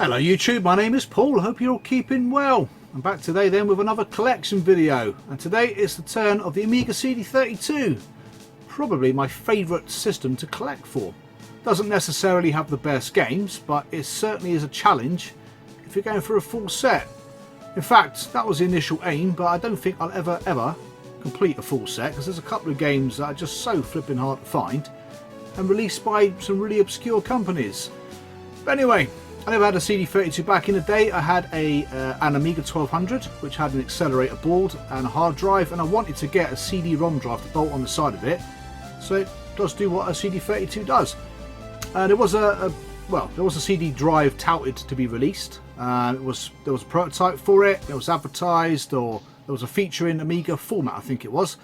Hello YouTube, my name is Paul. I hope you're all keeping well. I'm back today then with another collection video, and today it's the turn of the Amiga CD32. Probably my favourite system to collect for. Doesn't necessarily have the best games, but it certainly is a challenge if you're going for a full set. In fact, that was the initial aim, but I don't think I'll ever complete a full set, because there's a couple of games that are just so flipping hard to find and released by some really obscure companies. But anyway, I never had a CD32 back in the day. I had an Amiga 1200, which had an accelerator board and a hard drive, and I wanted to get a CD-ROM drive to bolt on the side of it, so it does do what a CD32 does. There was a CD drive touted to be released. There was a prototype for it. It was advertised, or there was a feature in Amiga format, I think it was.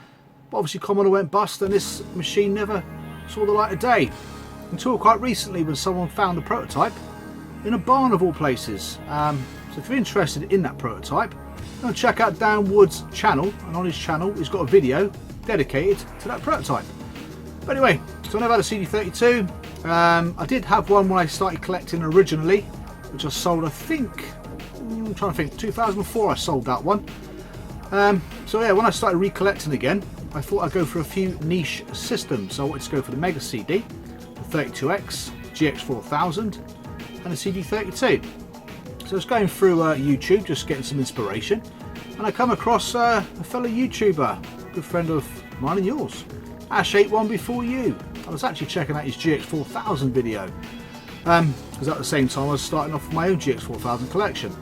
But obviously Commodore went bust, and this machine never saw the light of day until quite recently, when someone found the prototype in a barn of all places. So if you're interested in that prototype, go and check out Dan Wood's channel, and on his channel he's got a video dedicated to that prototype. But anyway, so I never had a CD32. I did have one when I started collecting originally, which I sold, I think, I'm trying to think, 2004 I sold that one. So yeah, when I started recollecting again, I thought I'd go for a few niche systems. So I wanted to go for the Mega CD, the 32X, GX4000 and a CD32. So I was going through YouTube, just getting some inspiration, and I come across a fellow YouTuber, good friend of mine and yours, Ash81Before You. I was actually checking out his GX4000 video, because at the same time I was starting off with my own GX4000 collection.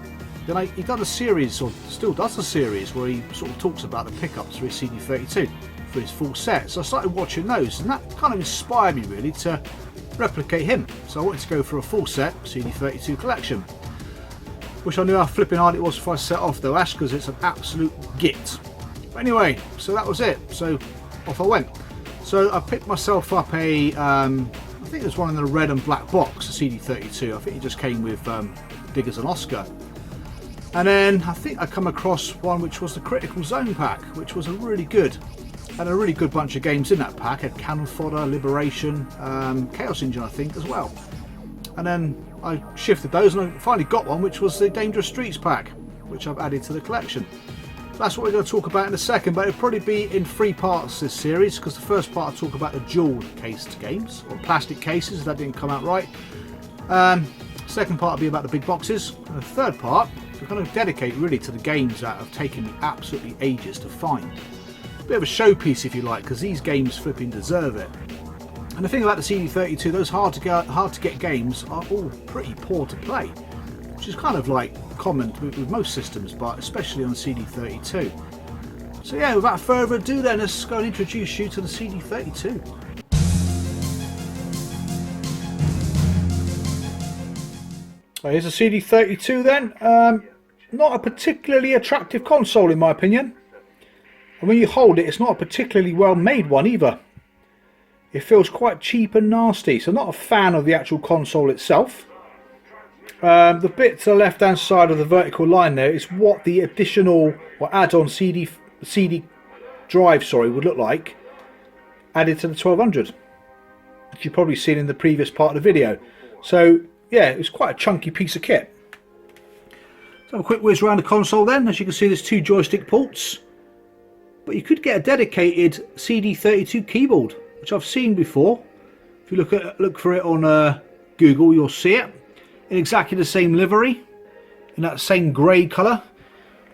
Then he done a series, or still does a series, where he sort of talks about the pickups for his CD32 for his full set. So I started watching those, and that kind of inspired me really to replicate him. So I wanted to go for a full set CD32 collection, which I knew how flipping hard it was if I set off though, Ash, because it's an absolute git. But anyway, so that was it. So off I went. So I picked myself up a, I think it was one in the red and black box, a CD32. I think it just came with Diggers and Oscar. And then I think I come across one which was the Critical Zone pack, which was a really good bunch of games in that pack. It had Cannon Fodder, Liberation, Chaos Engine I think as well. And then I shifted those, and I finally got one which was the Dangerous Streets pack, which I've added to the collection. That's what we're going to talk about in a second, but it'll probably be in three parts this series, because the first part I'll talk about the dual cased games, or plastic cases, that didn't come out right. Second part will be about the big boxes, and the third part we're going to dedicate really to the games that have taken me absolutely ages to find. A bit of a showpiece if you like, because these games flipping deserve it. And the thing about the CD32, those hard to get games are all pretty poor to play, which is kind of like common with most systems, but especially on the CD32. So yeah, without further ado then, let's go and introduce you to the CD32. Here's a CD32 then. Not a particularly attractive console in my opinion. And when you hold it, it's not a particularly well made one either. It feels quite cheap and nasty, so not a fan of the actual console itself. The bit to the left hand side of the vertical line there is what the additional or add-on CD drive would look like added to the 1200, which you've probably seen in the previous part of the video. So yeah, it's quite a chunky piece of kit. So have a quick whiz around the console then. As you can see, there's two joystick ports, but you could get a dedicated CD32 keyboard, which I've seen before. If you look for it on Google, you'll see it in exactly the same livery, in that same grey colour.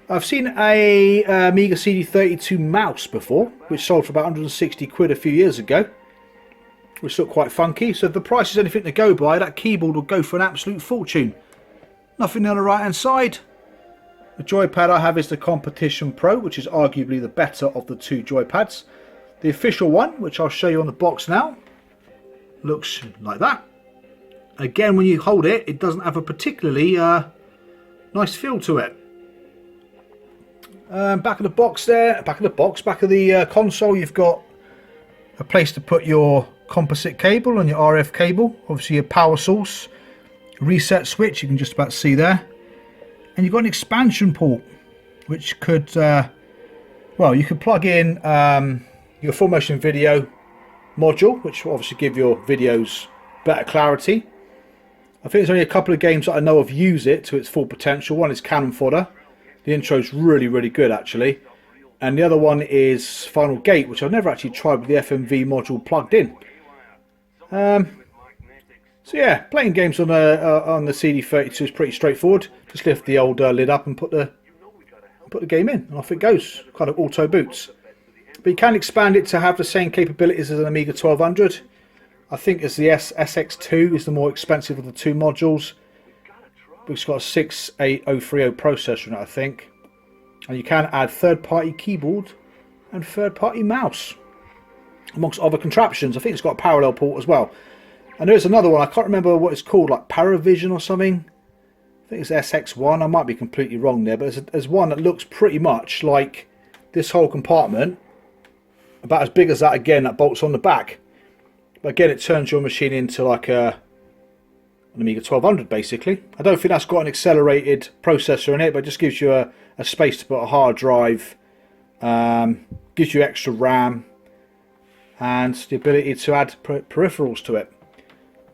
I've seen a Amiga CD32 mouse before, which sold for about 160 quid a few years ago, which looked quite funky. So if the price is anything to go by, that keyboard will go for an absolute fortune. Nothing on the right hand side. The joypad I have is the Competition Pro, which is arguably the better of the two joypads. The official one, which I'll show you on the box now, looks like that. Again, when you hold it, it doesn't have a particularly nice feel to it. Back of the box there, back of the console, you've got a place to put your composite cable and your RF cable, obviously your power source, reset switch, you can just about see there, and you've got an expansion port, which could, well, you could plug in your full motion video module, which will obviously give your videos better clarity. I think there's only a couple of games that I know of use it to its full potential. One is Cannon Fodder. The intro's really, really good actually. And the other one is Final Gate, which I've never actually tried with the FMV module plugged in. So yeah, playing games on the CD32 is pretty straightforward. Just lift the old lid up and put the game in, and off it goes. Kind of auto boots. But you can expand it to have the same capabilities as an Amiga 1200. I think it's the SX2 is the more expensive of the two modules. It's got a 68030 processor in it, I think. And you can add third-party keyboard and third-party mouse, amongst other contraptions. I think it's got a parallel port as well. And there's another one, I can't remember what it's called, like Paravision or something. I think it's SX1, I might be completely wrong there, but there's one that looks pretty much like this whole compartment, about as big as that again, that bolts on the back. But again, it turns your machine into like an Amiga 1200 basically. I don't think that's got an accelerated processor in it, but it just gives you a space to put a hard drive, gives you extra RAM, and the ability to add peripherals to it.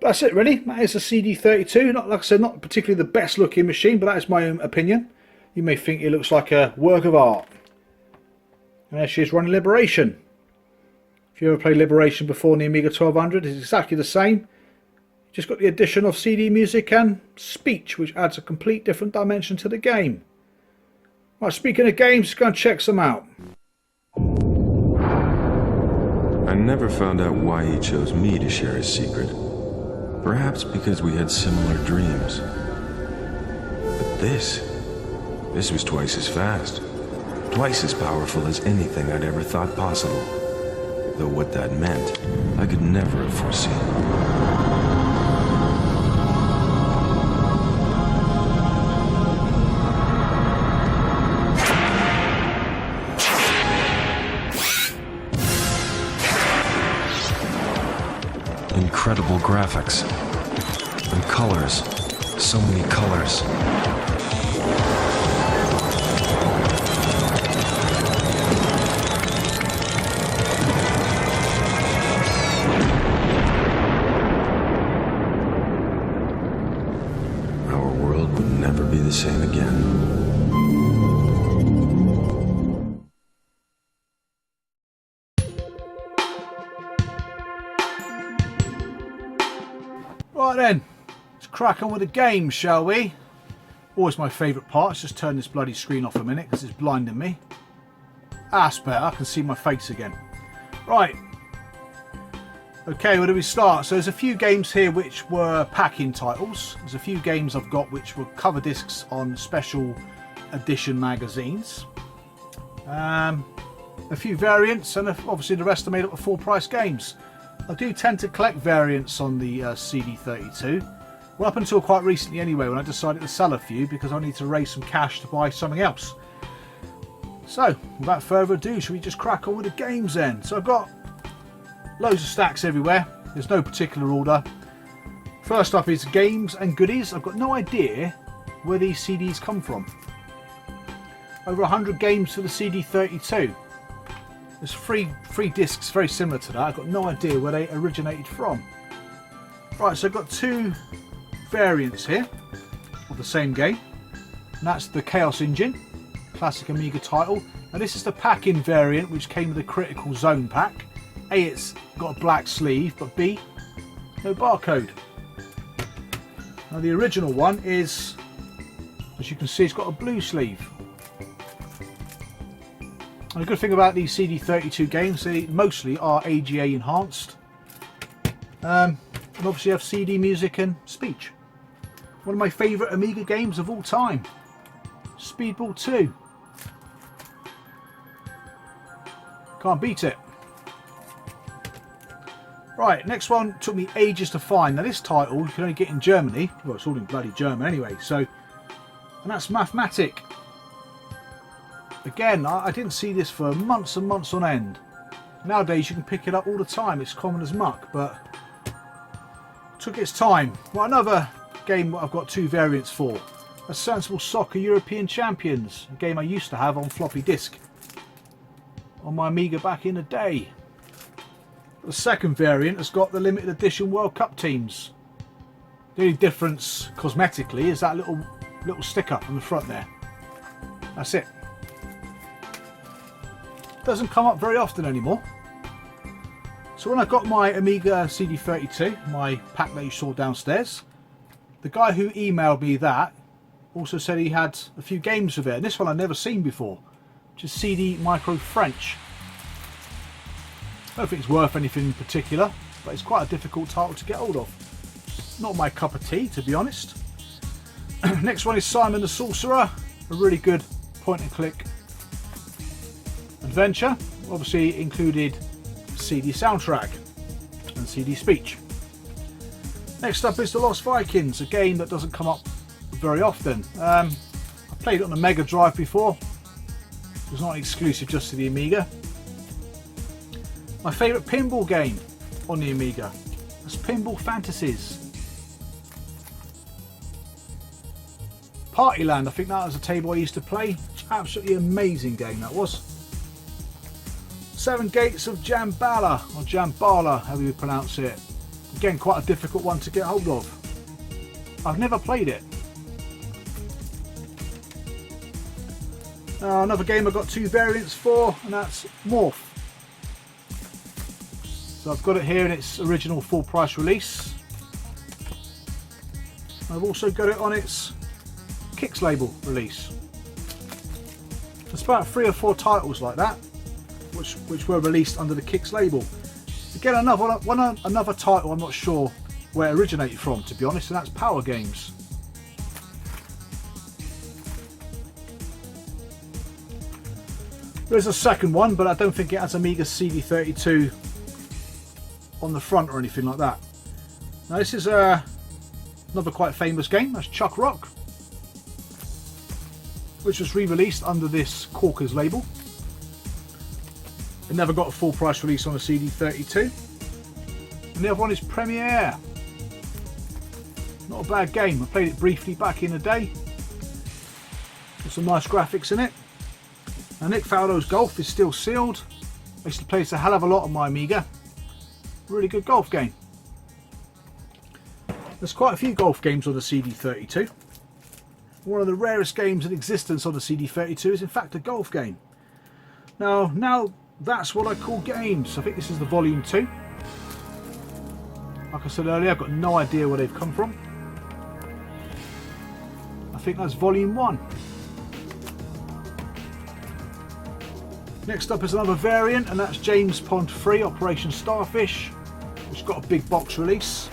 That's it really. That is a CD32. Not, like I said, not particularly the best looking machine, but that is my own opinion. You may think it looks like a work of art. And there she is running Liberation. If you ever played Liberation before in the Amiga 1200, it's exactly the same. Just got the addition of CD music and speech, which adds a complete different dimension to the game. Right, speaking of games, let's go and check some out. I never found out why he chose me to share his secret. Perhaps because we had similar dreams. But this was twice as fast. Twice as powerful as anything I'd ever thought possible. Though what that meant, I could never have foreseen. Incredible graphics and colors, so many colors. Our world would never be the same again. Right then, let's crack on with the game, shall we? Always my favourite part. Let's just turn this bloody screen off a minute because it's blinding me. That's better, I can see my face again. Right. Okay, where do we start? So there's a few games here which were pack-in titles. There's a few games I've got which were cover discs on special edition magazines. A few variants, and obviously the rest are made up of full price games. I do tend to collect variants on the CD32. Well, up until quite recently anyway, when I decided to sell a few because I need to raise some cash to buy something else. So, without further ado, should we just crack on with the games then? So I've got loads of stacks everywhere. There's no particular order. First up is games and goodies. I've got no idea where these CDs come from. Over 100 games for the CD32. There's three discs very similar to that. I've got no idea where they originated from. Right, so I've got two variants here of the same game. And that's the Chaos Engine, classic Amiga title. Now this is the pack-in variant which came with a Critical Zone pack. A, it's got a black sleeve, but B, no barcode. Now the original one is, as you can see, it's got a blue sleeve. And the good thing about these CD32 games, they mostly are AGA enhanced. And obviously have CD music and speech. One of my favourite Amiga games of all time. Speedball 2. Can't beat it. Right, next one took me ages to find. Now this title you can only get in Germany. Well, it's all in bloody German anyway. So, and that's Mathematic. Again, I didn't see this for months and months on end. Nowadays you can pick it up all the time. It's common as muck, but took its time. Well, another game I've got two variants for. A Sensible Soccer European Champions, a game I used to have on floppy disk on my Amiga back in the day. The second variant has got the limited edition World Cup teams. The only difference cosmetically is that little sticker on the front there. That's it. Doesn't come up very often anymore. So when I got my Amiga CD32, my pack that you saw downstairs, the guy who emailed me that also said he had a few games with it. And this one I'd never seen before, which is CD Micro French. I don't think it's worth anything in particular, but it's quite a difficult title to get hold of. Not my cup of tea, to be honest. Next one is Simon the Sorcerer, a really good point and click adventure. Obviously included CD soundtrack and CD speech. Next up is The Lost Vikings, a game that doesn't come up very often. I played it on the Mega Drive before. It was not exclusive just to the Amiga. My favourite pinball game on the Amiga was Pinball Fantasies. Partyland, I think that was a table I used to play. Absolutely amazing game that was. Seven Gates of Jambala, or Jambala, however you pronounce it. Again, quite a difficult one to get hold of. I've never played it. Another game I've got two variants for, and that's Morph. So I've got it here in its original full price release. I've also got it on its Kicks label release. There's about 3 or 4 titles like that, which were released under the Kicks label. Again, another title I'm not sure where it originated from, to be honest, and that's Power Games. There's a second one, but I don't think it has Amiga CD32 on the front or anything like that. Now this is another quite famous game, that's Chuck Rock, which was re-released under this Corkers label. It never got a full price release on a CD32. And the other one is Premiere. Not a bad game, I played it briefly back in the day. There's some nice graphics in it. Now Nick Faldo's Golf is still sealed. I used to play this a hell of a lot on my Amiga. Really good golf game. There's quite a few golf games on the CD32. One of the rarest games in existence on the CD32 is in fact a golf game. Now that's what I call games. I think this is the volume 2. Like I said earlier, I've got no idea where they've come from. I think that's volume 1. Next up is another variant, and that's James Pond 3 Operation Starfish, which got a big box release.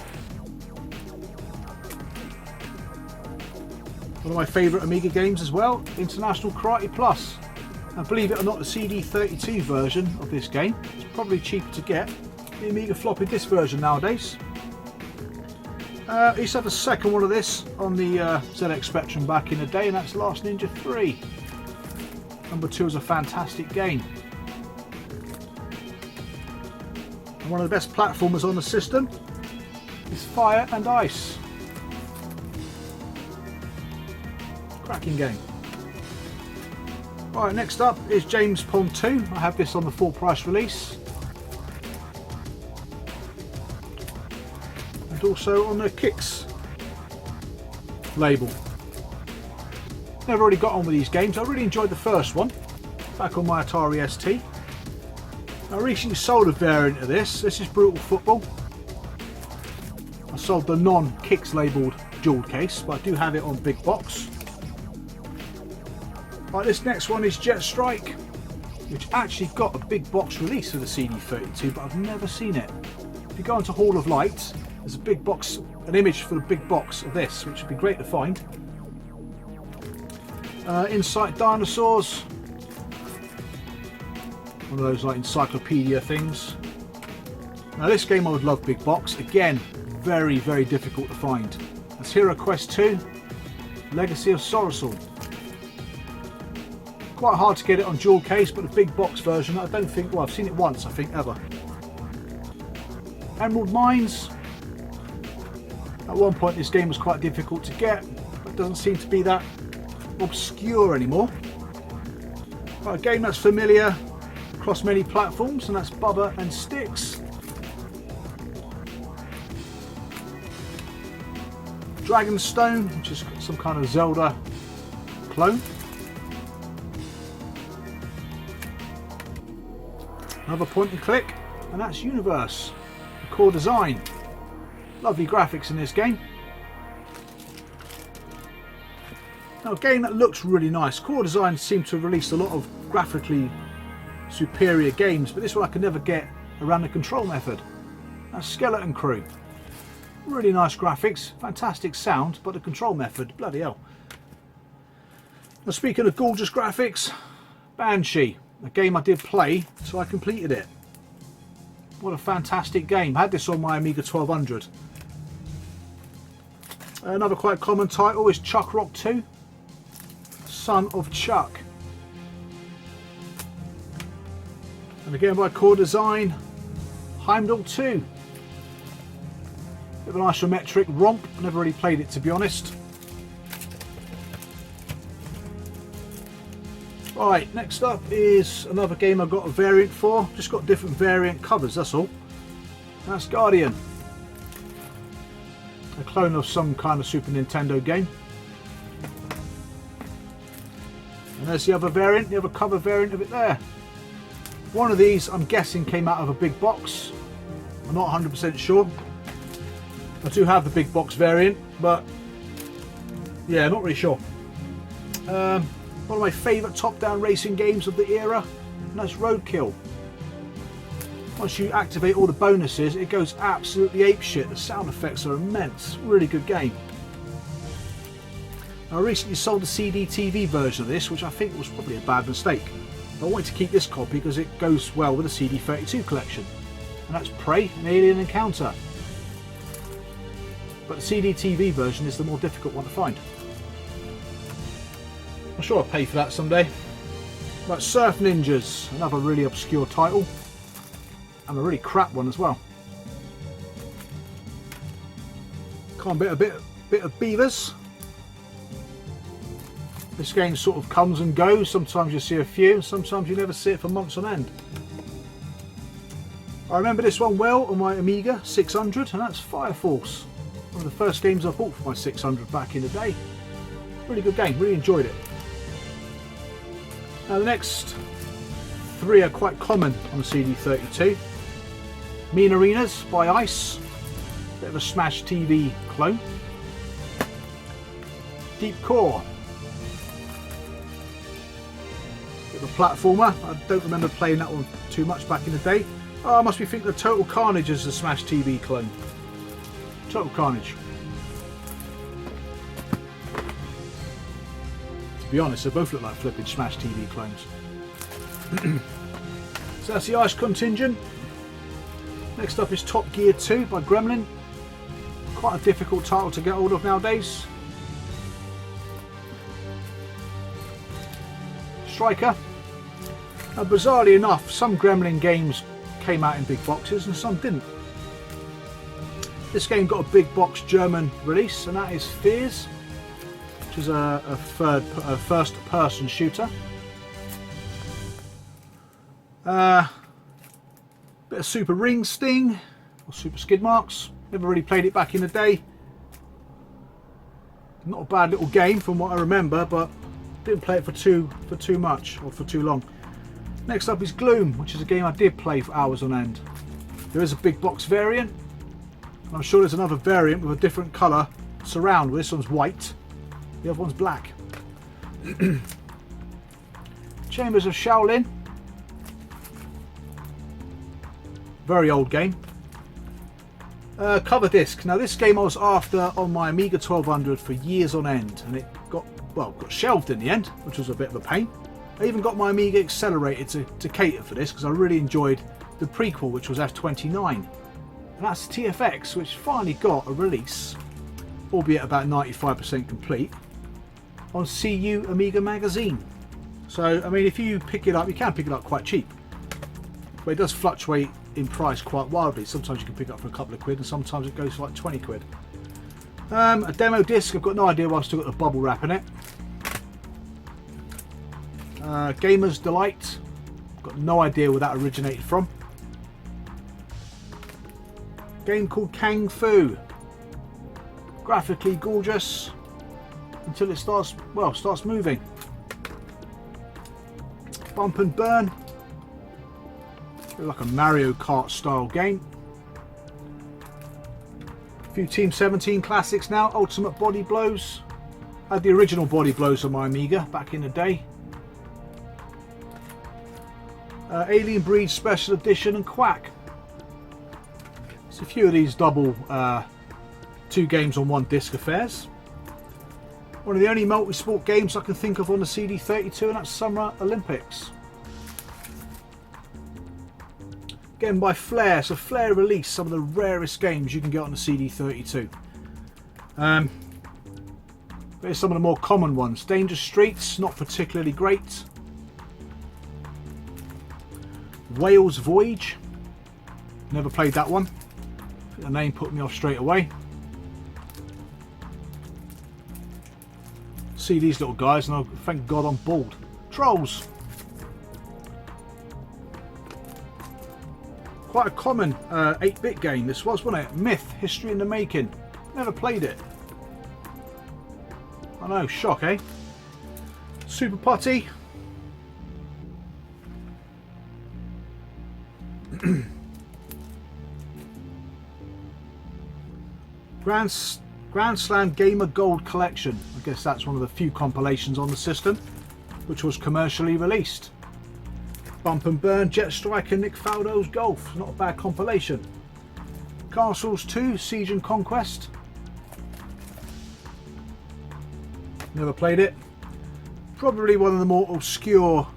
One of my favourite Amiga games as well, International Karate Plus. And believe it or not, the CD32 version of this game is probably cheaper to get than the Amiga floppy disk version nowadays. I used to have a second one of this on the ZX Spectrum back in the day, and that's Last Ninja 3. Number 2 is a fantastic game. And one of the best platformers on the system is Fire and Ice. Cracking game. Right, next up is James Pond 2. I have this on the full price release. And also on the Kicks label. Never really got on with these games. I really enjoyed the first one back on my Atari ST. I recently sold a variant of this. This is Brutal Football. I sold the non-Kicks labelled jewel case, but I do have it on big box. Right, this next one is Jet Strike, which actually got a big box release of the CD32, but I've never seen it. If you go into Hall of Light, there's a big box, an image for the big box of this, which would be great to find. Insight Dinosaurs, one of those like encyclopedia things. Now this game I would love big box, again very difficult to find. That's Hero Quest 2, Legacy of Sorosol. Quite hard to get it on dual case, but the big box version I don't think, well I've seen it once I think ever. Emerald Mines. At one point this game was quite difficult to get, but it doesn't seem to be that obscure anymore. Right, a game that's familiar across many platforms, and that's Bubba and Sticks. Dragonstone, which is some kind of Zelda clone. Another point and click, and that's Universe. The core design. Lovely graphics in this game. Now, a game that looks really nice. Core Design seem to have released a lot of graphically superior games, but this one I could never get around the control method. That's Skeleton Crew. Really nice graphics, fantastic sound, but the control method, bloody hell. Now, speaking of gorgeous graphics, Banshee, a game I did play, so I completed it. What a fantastic game. I had this on my Amiga 1200. Another quite common title is Chuck Rock 2, Son of Chuck. And again by Core Design, Heimdall 2. Bit of an isometric romp, never really played it to be honest. Right, next up is another game I've got a variant for, just got different variant covers, that's all. That's Guardian. A clone of some kind of Super Nintendo game. And there's the other variant, the other cover variant of it there. One of these I'm guessing came out of a big box. I'm not 100% sure. I do have the big box variant, but yeah, not really sure. One of my favourite top-down racing games of the era, and that's Roadkill. Once you activate all the bonuses, it goes absolutely apeshit. The sound effects are immense. Really good game. I recently sold the CD-TV version of this, which I think was probably a bad mistake. I wanted to keep this copy because it goes well with the CD32 collection. And that's Prey, an Alien Encounter. But the CD-TV version is the more difficult one to find. I'm sure I'll pay for that someday. Right, Surf Ninjas, another really obscure title. And a really crap one as well. Can't beat a bit of Beavers. This game sort of comes and goes. Sometimes you see a few, sometimes you never see it for months on end. I remember this one well on my Amiga 600, and that's Fire Force. One of the first games I bought for my 600 back in the day. Really good game, really enjoyed it. Now the next three are quite common on the CD32. Mean Arenas by Ice, bit of a Smash TV clone. Deep Core, bit of a platformer. I don't remember playing that one too much back in the day. Oh, I must be thinking of Total Carnage as the Smash TV clone. Total Carnage. To be honest, they both look like flipping Smash TV clones. So that's the Ice Contingent. Next up is Top Gear 2 by Gremlin. Quite a difficult title to get hold of nowadays. Striker. Now, bizarrely enough, some Gremlin games came out in big boxes and some didn't. This game got a big box German release, and that is Fears, which is a first person shooter. Bit of Super Ring Sting or Super Skid Marks. Never really played it back in the day. Not a bad little game from what I remember, but didn't play it for too much or for too long. Next up is Gloom, which is a game I did play for hours on end. There is a big box variant. I'm sure there's another variant with a different colour surround. This one's white, the other one's black. Chambers of Shaolin. Very old game. Cover disc. Now this game I was after on my Amiga 1200 for years on end, and it got shelved in the end, which was a bit of a pain. I even got my Amiga accelerated to cater for this because I really enjoyed the prequel, which was F29. And that's TFX, which finally got a release, albeit about 95% complete, on CU Amiga magazine. So I mean, if you pick it up, you can pick it up quite cheap, but it does fluctuate in price quite wildly. Sometimes you can pick it up for a couple of quid, and sometimes it goes for like 20 quid. A demo disc. I've got no idea why I've still got the bubble wrap in it. Gamer's Delight. Got no idea where that originated from. Game called Kung Fu. Graphically gorgeous until it starts moving. Bump and burn. Like a Mario Kart style game. A few Team 17 classics now. Ultimate Body Blows. I had the original Body Blows on my Amiga back in the day. Alien Breed Special Edition and Quack. There's a few of these double 2 games on 1 disc affairs. One of the only multi-sport games I can think of on the CD32, and that's Summer Olympics. Again by Flare, so Flare released some of the rarest games you can get on the CD32. Here's some of the more common ones. Dangerous Streets, not particularly great. Whale's Voyage, never played that one. The name put me off straight away. See these little guys and thank God I'm bald. Trolls. Quite a common 8-bit game this was, wasn't it? Myth, History in the Making. Never played it. I know, shock, eh? Super Putty. Grand Slam Gamer Gold Collection. I guess that's one of the few compilations on the system which was commercially released. Bump and Burn, Jet Strike and Nick Faldo's Golf. Not a bad compilation. Castles 2, Siege and Conquest. Never played it. Probably one of the more obscure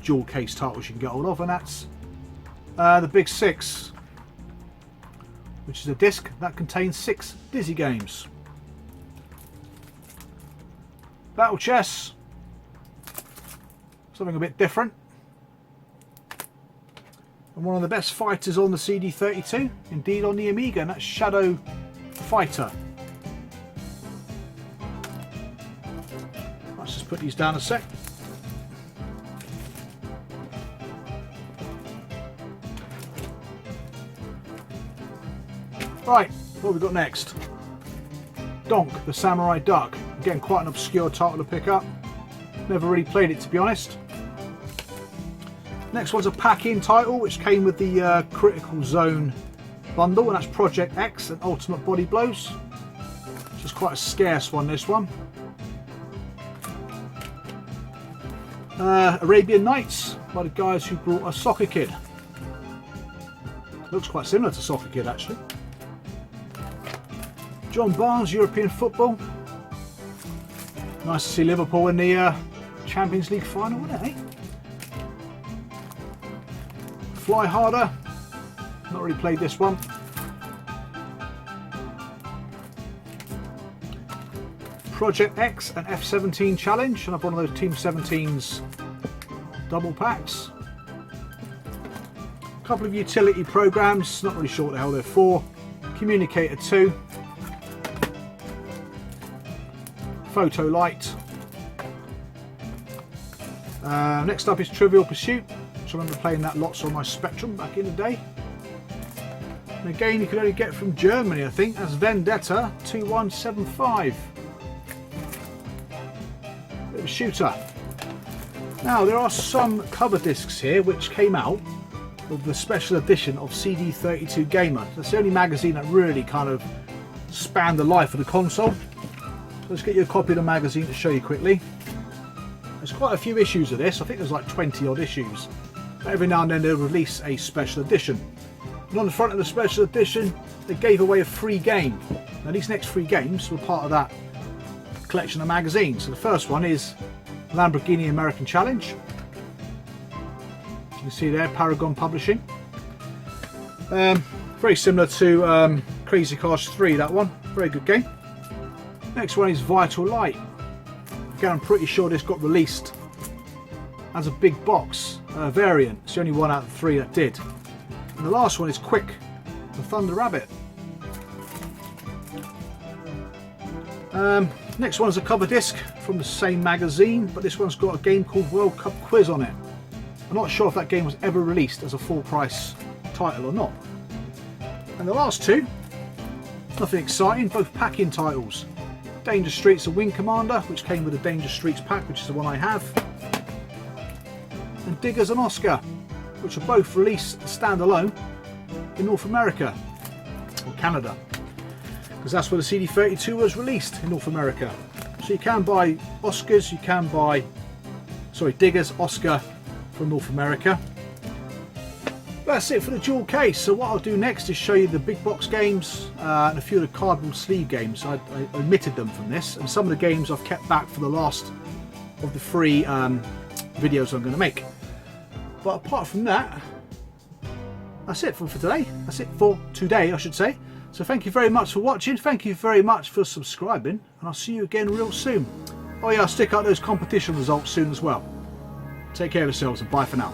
dual case titles you can get hold of, and that's the Big Six, which is a disc that contains 6 Dizzy games. Battle Chess, something a bit different. And one of the best fighters on the CD32, indeed on the Amiga, and that's Shadow Fighter. Let's just put these down a sec. Right, what have we got next? Donk, the Samurai Duck. Again, quite an obscure title to pick up. Never really played it, to be honest. Next one's a pack-in title which came with the Critical Zone bundle, and that's Project X and Ultimate Body Blows. Which is quite a scarce one, this one. Arabian Nights by the guys who brought us Soccer Kid. Looks quite similar to Soccer Kid, actually. John Barnes, European Football. Nice to see Liverpool in the Champions League final, wasn't it, eh? Fly Harder. Not really played this one. Project X and F17 Challenge. And I've one of those Team 17's double packs. A couple of utility programs. Not really sure what the hell they're for. Communicator 2. Photo Light. Next up is Trivial Pursuit. So I remember playing that lots on my Spectrum back in the day. And again, you could only get from Germany, I think. That's Vendetta 2175. Bit of a shooter. Now, there are some cover discs here which came out with the special edition of CD32 Gamer. That's the only magazine that really kind of spanned the life of the console. Let's get you a copy of the magazine to show you quickly. There's quite a few issues of this. I think there's like 20 odd issues. But every now and then they'll release a special edition. And on the front of the special edition, they gave away a free game. Now these next 3 games were part of that collection of magazines. So the first one is Lamborghini American Challenge. You can see there, Paragon Publishing. Very similar to Crazy Cars 3, that one. Very good game. Next one is Vital Light. Again, I'm pretty sure this got released as a big box variant. It's the only one out of 3 that did. And the last one is Quick, the Thunder Rabbit. Next one is a cover disc from the same magazine, but this one's got a game called World Cup Quiz on it. I'm not sure if that game was ever released as a full price title or not. And the last 2 Nothing exciting, both pack-in titles. Danger Streets and Wing Commander, which came with a Danger Streets pack, which is the one I have. And Diggers and Oscar, which are both released standalone in North America, or Canada. Because that's where the CD32 was released, in North America. So you can buy Oscars, you can buy, Diggers, Oscar from North America. That's it for the dual case. So what I'll do next is show you the big box games and a few of the cardboard sleeve games. I omitted them from this, and some of the games I've kept back for the last of the 3 videos I'm going to make. But apart from that, that's it for today. That's it for today, I should say. So thank you very much for watching. Thank you very much for subscribing, and I'll see you again real soon. Oh yeah, I'll stick out those competition results soon as well. Take care of yourselves and bye for now.